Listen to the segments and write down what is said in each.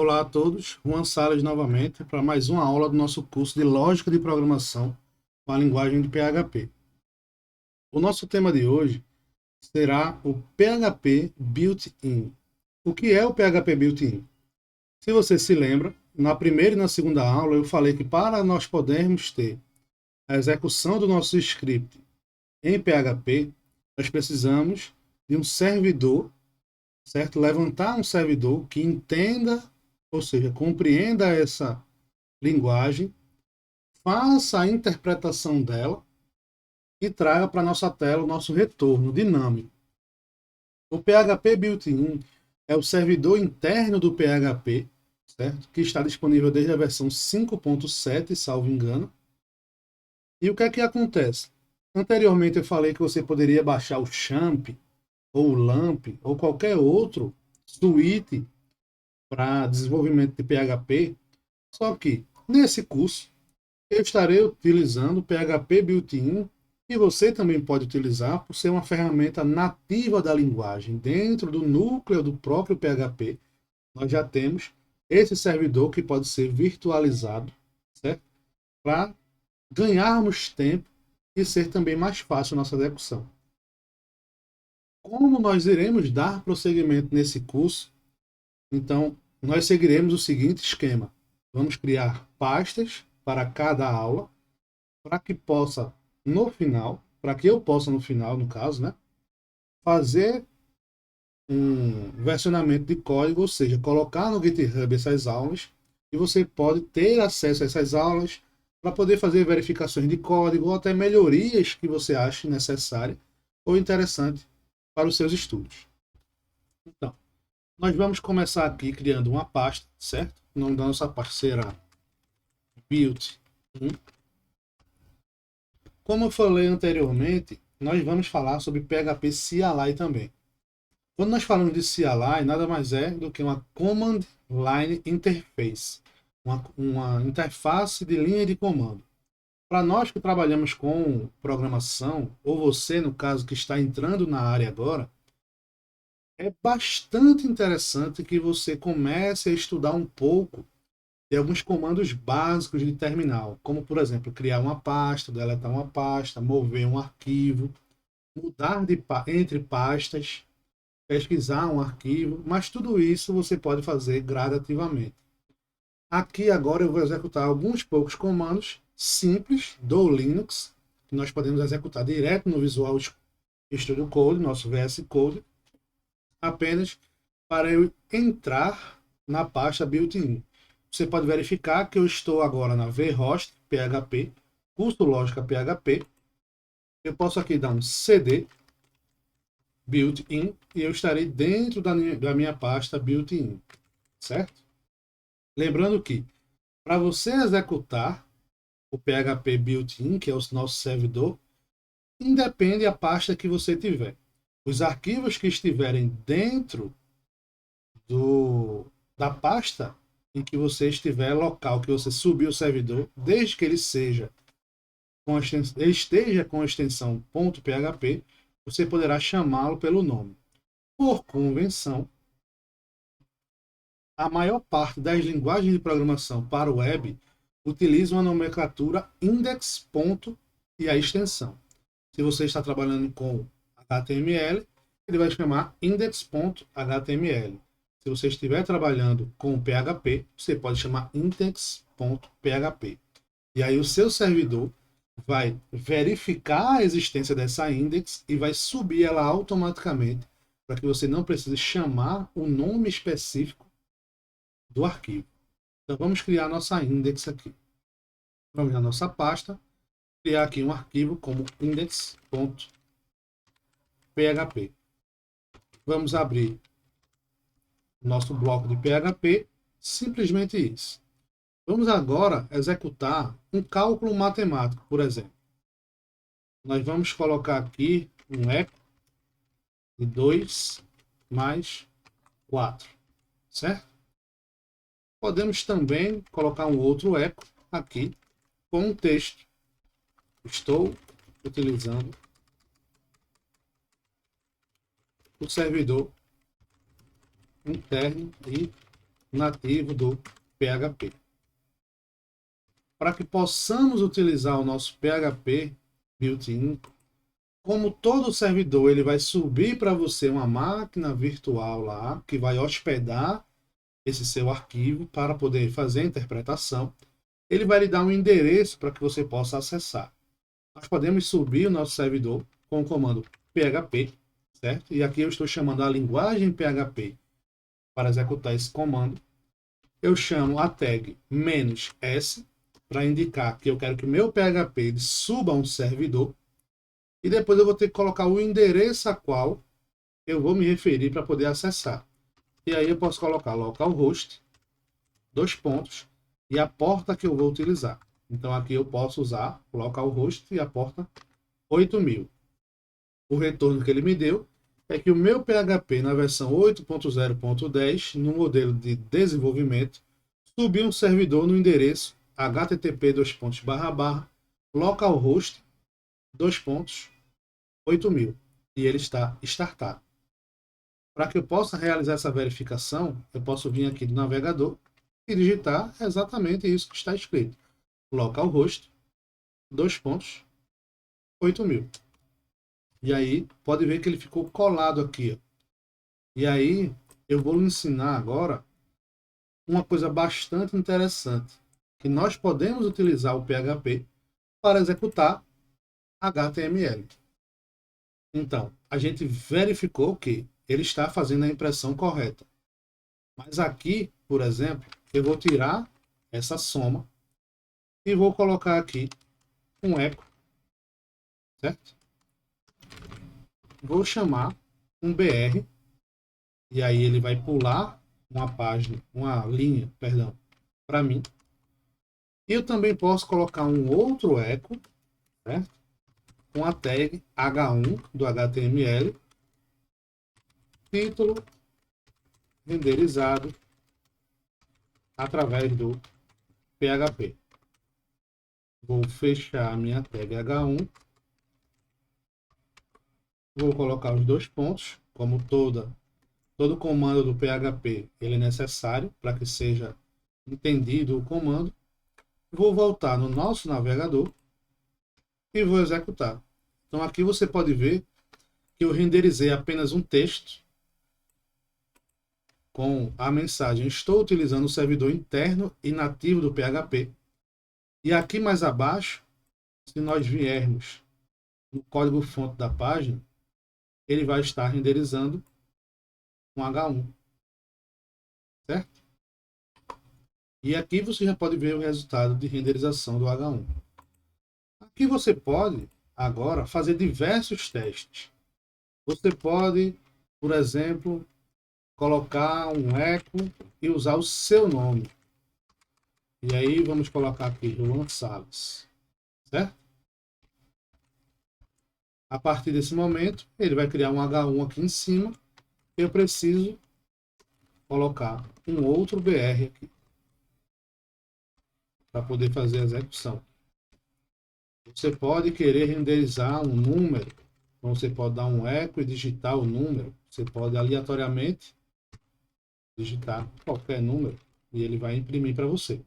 Olá a todos, Juan Salles novamente para mais uma aula do nosso curso de Lógica de Programação com a linguagem de PHP. O nosso tema de hoje será o PHP Built-in. O que é o PHP Built-in? Se você se lembra, na primeira e na segunda aula eu falei que para nós podermos ter a execução do nosso script em PHP, nós precisamos de um servidor, certo? Levantar um servidor que entenda, ou seja, compreenda essa linguagem, faça a interpretação dela e traga para a nossa tela o nosso retorno dinâmico. O PHP Built-in é o servidor interno do PHP, certo? Que está disponível desde a versão 5.7, salvo engano. E o que é que acontece? Anteriormente eu falei que você poderia baixar o Champ, ou o LAMP, ou qualquer outro suíte para desenvolvimento de PHP, só que nesse curso eu estarei utilizando o PHP Built-in e você também pode utilizar por ser uma ferramenta nativa da linguagem. Dentro do núcleo do próprio PHP, nós já temos esse servidor que pode ser virtualizado, certo? Para ganharmos tempo e ser também mais fácil a nossa execução. Como nós iremos dar prosseguimento nesse curso? Então, nós seguiremos o seguinte esquema. Vamos criar pastas para cada aula, para que possa, no final, para que eu possa, no final, no caso, né, fazer um versionamento de código, ou seja, colocar no GitHub essas aulas, e você pode ter acesso a essas aulas para poder fazer verificações de código ou até melhorias que você ache necessária ou interessante para os seus estudos. Então, nós vamos começar aqui criando uma pasta, certo? O nome da nossa pasta será build. Como eu falei anteriormente, nós vamos falar sobre PHP CLI também. Quando nós falamos de CLI, nada mais é do que uma Command Line Interface, uma interface de linha de comando. Para nós que trabalhamos com programação, ou você, no caso, que está entrando na área agora, é bastante interessante que você comece a estudar um pouco de alguns comandos básicos de terminal, como, por exemplo, criar uma pasta, deletar uma pasta, mover um arquivo, mudar entre pastas, pesquisar um arquivo, mas tudo isso você pode fazer gradativamente. Aqui agora eu vou executar alguns poucos comandos simples do Linux, que nós podemos executar direto no Visual Studio Code, nosso VS Code, apenas para eu entrar na pasta built-in. Você pode verificar que eu estou agora na vhost PHP, curso lógica PHP. Eu posso aqui dar um cd built-in e eu estarei dentro da minha pasta built-in, certo? Lembrando que para você executar o PHP built-in, que é o nosso servidor, independe da pasta que você tiver. Os arquivos que estiverem dentro da pasta em que você estiver, local que você subiu o servidor, desde que ele esteja com a extensão .php, você poderá chamá-lo pelo nome. Por convenção, a maior parte das linguagens de programação para o web utilizam a nomenclatura index. E a extensão. Se você está trabalhando com HTML, ele vai chamar index.html. Se você estiver trabalhando com PHP, você pode chamar index.php. E aí o seu servidor vai verificar a existência dessa index e vai subir ela automaticamente para que você não precise chamar o nome específico do arquivo. Então vamos criar nossa index aqui. Vamos na nossa pasta, criar aqui um arquivo como index.php. Vamos abrir nosso bloco de PHP, simplesmente isso. Vamos agora executar um cálculo matemático, por exemplo. Nós vamos colocar aqui um eco de 2 mais 4, certo? Podemos também colocar um outro eco aqui com um texto. Estou utilizando o servidor interno e nativo do PHP. Para que possamos utilizar o nosso PHP built-in, como todo servidor, ele vai subir para você uma máquina virtual lá, que vai hospedar esse seu arquivo para poder fazer a interpretação. Ele vai lhe dar um endereço para que você possa acessar. Nós podemos subir o nosso servidor com o comando PHP, certo? E aqui eu estou chamando a linguagem PHP para executar esse comando. Eu chamo a tag "-s" para indicar que eu quero que o meu PHP suba a um servidor. E depois eu vou ter que colocar o endereço a qual eu vou me referir para poder acessar. E aí eu posso colocar localhost, e a porta que eu vou utilizar. Então aqui eu posso usar localhost e a porta 8000. O retorno que ele me deu é que o meu PHP na versão 8.0.10, no modelo de desenvolvimento, subiu um servidor no endereço http://localhost 8000 e ele está startado. Para que eu possa realizar essa verificação, eu posso vir aqui no navegador e digitar exatamente isso que está escrito: localhost 8000. E aí, pode ver que ele ficou colado aqui. Ó. E aí, eu vou lhe ensinar agora uma coisa bastante interessante, que nós podemos utilizar o PHP para executar HTML. Então, a gente verificou que ele está fazendo a impressão correta. Mas aqui, por exemplo, eu vou tirar essa soma e vou colocar aqui um eco, certo? Vou chamar um BR, e aí ele vai pular uma linha, para mim. E eu também posso colocar um outro eco, certo? Com a tag H1 do HTML, título renderizado através do PHP. Vou fechar a minha tag H1. Vou colocar os 2 pontos, como todo comando do PHP ele é necessário para que seja entendido o comando. Vou voltar no nosso navegador e vou executar. Então aqui você pode ver que eu renderizei apenas um texto com a mensagem: estou utilizando o servidor interno e nativo do PHP. E aqui mais abaixo, se nós viermos no código-fonte da página, ele vai estar renderizando um H1, certo? E aqui você já pode ver o resultado de renderização do H1. Aqui você pode agora fazer diversos testes. Você pode, por exemplo, colocar um eco e usar o seu nome. E aí vamos colocar aqui João Salles, certo? A partir desse momento, ele vai criar um H1 aqui em cima. Eu preciso colocar um outro BR aqui para poder fazer a execução. Você pode querer renderizar um número, então você pode dar um eco e digitar o número. Você pode aleatoriamente digitar qualquer número e ele vai imprimir para você.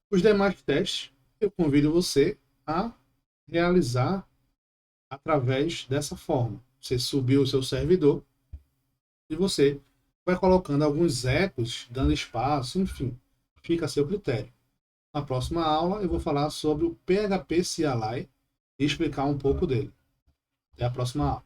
Os demais testes, eu convido você a realizar através dessa forma. Você subiu o seu servidor e você vai colocando alguns ecos, dando espaço, enfim, fica a seu critério. Na próxima aula eu vou falar sobre o PHP CLI e explicar um pouco dele. Até a próxima aula.